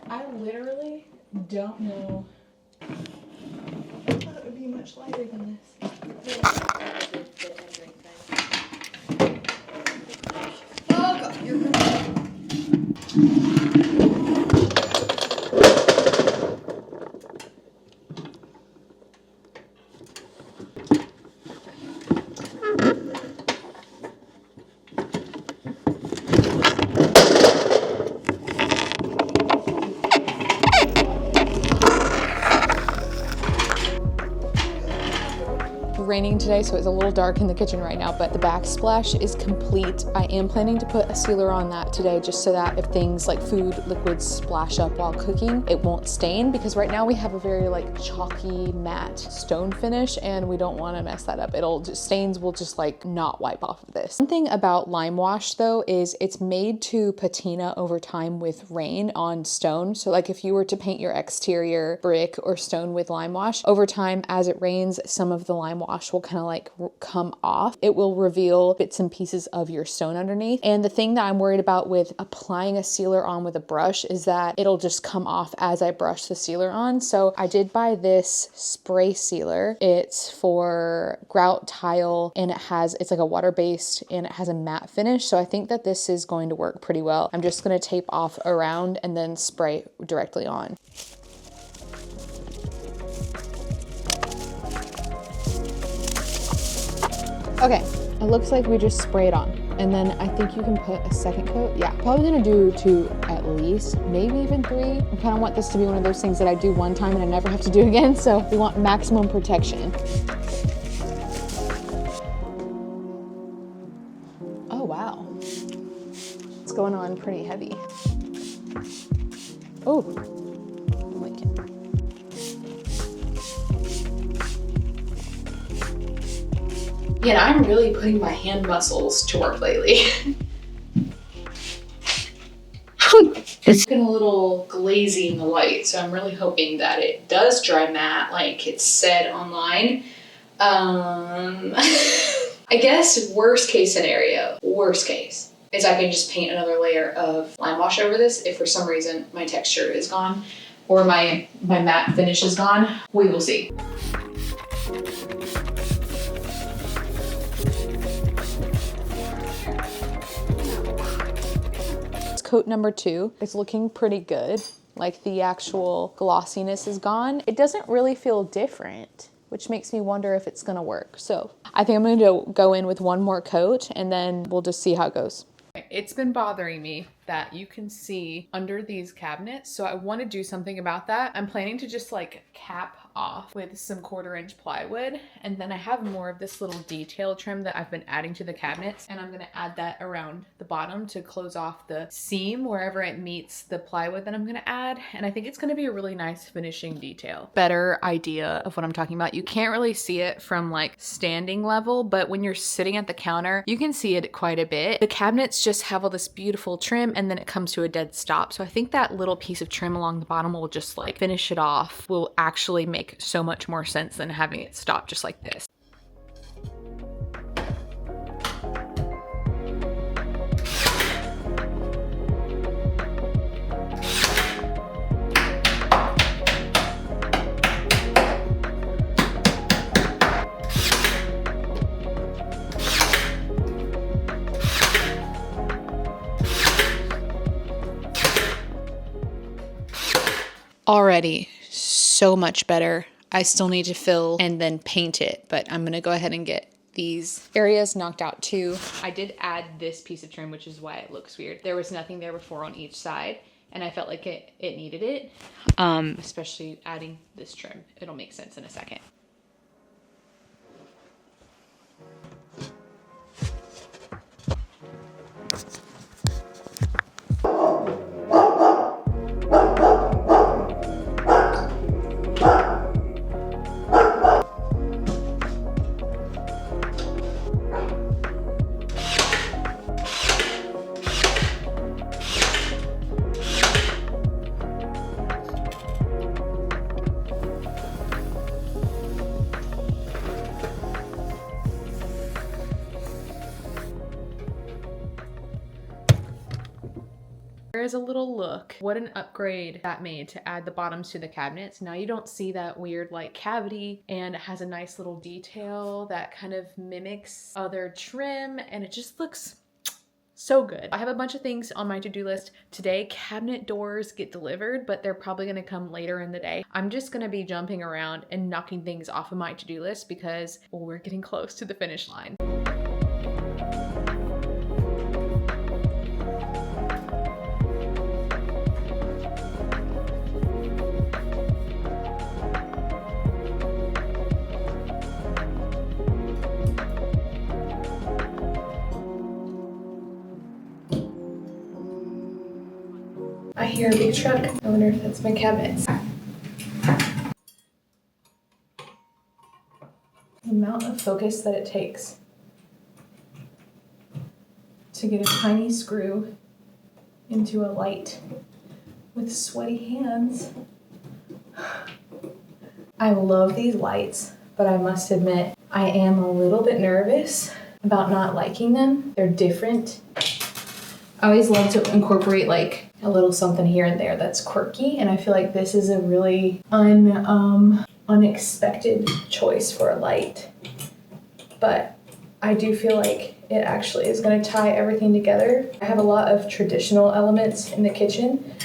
I literally don't know. I thought it would be much lighter than this. Oh god, you're good. Raining today, so it's a little dark in the kitchen right now, but the backsplash is complete. I am planning to put a sealer on that today just so that if things like food liquids splash up while cooking, it won't stain, because right now we have a very like chalky matte stone finish and we don't want to mess that up. Stains will just like not wipe off of this. One thing about lime wash though is it's made to patina over time with rain on stone. So like if you were to paint your exterior brick or stone with lime wash, over time as it rains, some of the lime wash will kind of like come off. It will reveal bits and pieces of your stone underneath. And the thing that I'm worried about with applying a sealer on with a brush is that it'll just come off as I brush the sealer on. So I did buy this spray sealer. It's for grout tile and it's like a water-based and it has a matte finish. So I think that this is going to work pretty well. I'm just going to tape off around and then spray directly on. Okay, it looks like we just spray it on. And then I think you can put a second coat. Yeah, probably gonna do 2 at least, maybe even 3. I kind of want this to be one of those things that I do one time and I never have to do again. So we want maximum protection. Oh, wow. It's going on pretty heavy. Oh, I like it. Yeah, I'm really putting my hand muscles to work lately. It's been a little glazy in the light, so I'm really hoping that it does dry matte like it's said online. I guess worst case scenario, worst case, is I can just paint another layer of lime wash over this if for some reason my texture is gone or my matte finish is gone. We will see. Coat number 2 is looking pretty good. Like the actual glossiness is gone. It doesn't really feel different, which makes me wonder if it's gonna work. So I think I'm gonna go in with one more coat and then we'll just see how it goes. It's been bothering me that you can see under these cabinets, so I want to do something about that. I'm planning to just like cap off with some 1/4-inch plywood, and then I have more of this little detail trim that I've been adding to the cabinets, and I'm going to add that around the bottom to close off the seam wherever it meets the plywood that I'm going to add, and I think it's going to be a really nice finishing detail. Better idea of what I'm talking about. You can't really see it from like standing level, but when you're sitting at the counter, you can see it quite a bit. The cabinets just have all this beautiful trim and then it comes to a dead stop. So I think that little piece of trim along the bottom will just like finish it off, will actually make so much more sense than having it stop just like this. Already so much better. I still need to fill and then paint it, but I'm gonna go ahead and get these areas knocked out too. I did add this piece of trim, which is why it looks weird. There was nothing there before on each side, and I felt like it needed it, especially adding this trim. It'll make sense in a second. There is a little look. What an upgrade that made to add the bottoms to the cabinets. Now you don't see that weird like cavity, and it has a nice little detail that kind of mimics other trim, and it just looks so good. I have a bunch of things on my to-do list today. Cabinet doors get delivered, but they're probably gonna come later in the day. I'm just gonna be jumping around and knocking things off of my to-do list because, well, we're getting close to the finish line. I hear a big truck. I wonder if that's my cabinets. The amount of focus that it takes to get a tiny screw into a light with sweaty hands. I love these lights, but I must admit, I am a little bit nervous about not liking them. They're different. I always love to incorporate like a little something here and there that's quirky, and I feel like this is a really unexpected choice for a light. But I do feel like it actually is going to tie everything together. I have a lot of traditional elements in the kitchen,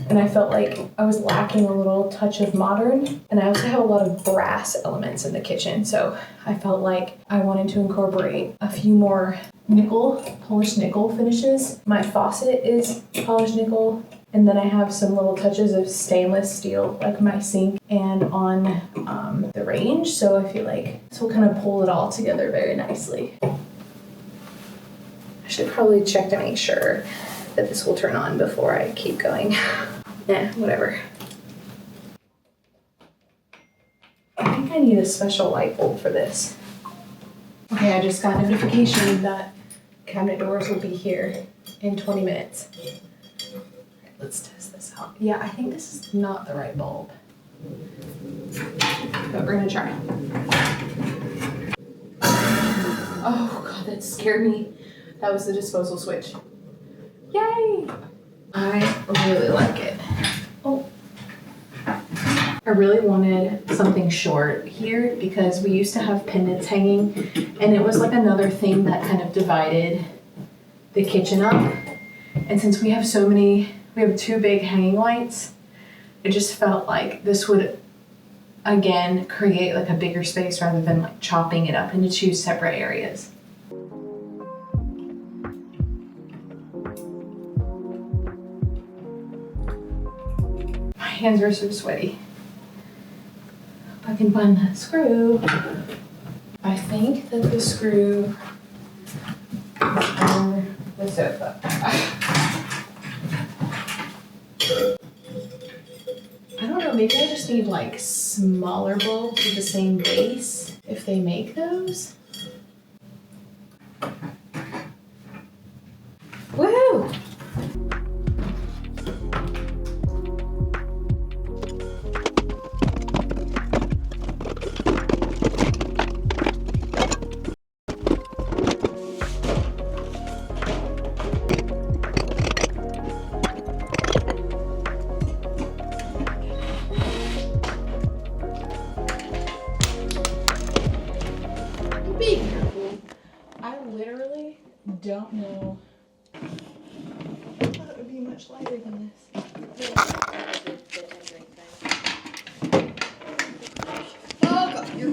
and I felt like I was lacking a little touch of modern, and I also have a lot of brass elements in the kitchen, so I felt like I wanted to incorporate a few more polished nickel finishes. My faucet is polished nickel, and then I have some little touches of stainless steel like my sink and on the range, so I feel like this will kind of pull it all together very nicely. I should probably check to make sure that this will turn on before I keep going. Whatever. I think I need a special light bulb for this. Okay, I just got notification that cabinet doors will be here in 20 minutes. All right, let's test this out. Yeah, I think this is not the right bulb, but we're gonna try. Oh God, that scared me. That was the disposal switch. Yay! I really like it. Oh. I really wanted something short here because we used to have pendants hanging, and it was like another thing that kind of divided the kitchen up. And since we have we have two big hanging lights, it just felt like this would again create like a bigger space rather than like chopping it up into two separate areas. My hands are so sweaty. I can find that screw. I think that the screw is on the sofa. I don't know, maybe I just need like smaller bulbs with the same base, if they make those. Woohoo! Be careful. I literally don't know. I thought it would be much lighter than this. Oh God, you're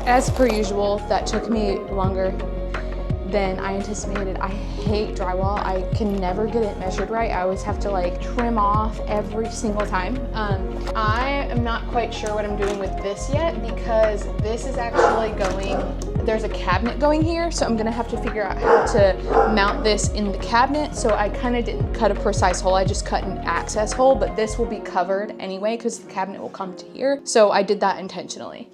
As per usual, that took me longer than I anticipated. I hate drywall. I can never get it measured right. I always have to like trim off every single time. I am not quite sure what I'm doing with this yet because this is actually going, there's a cabinet going here, so I'm gonna have to figure out how to mount this in the cabinet. So I kind of didn't cut a precise hole, I just cut an access hole, but this will be covered anyway because the cabinet will come to here. So I did that intentionally.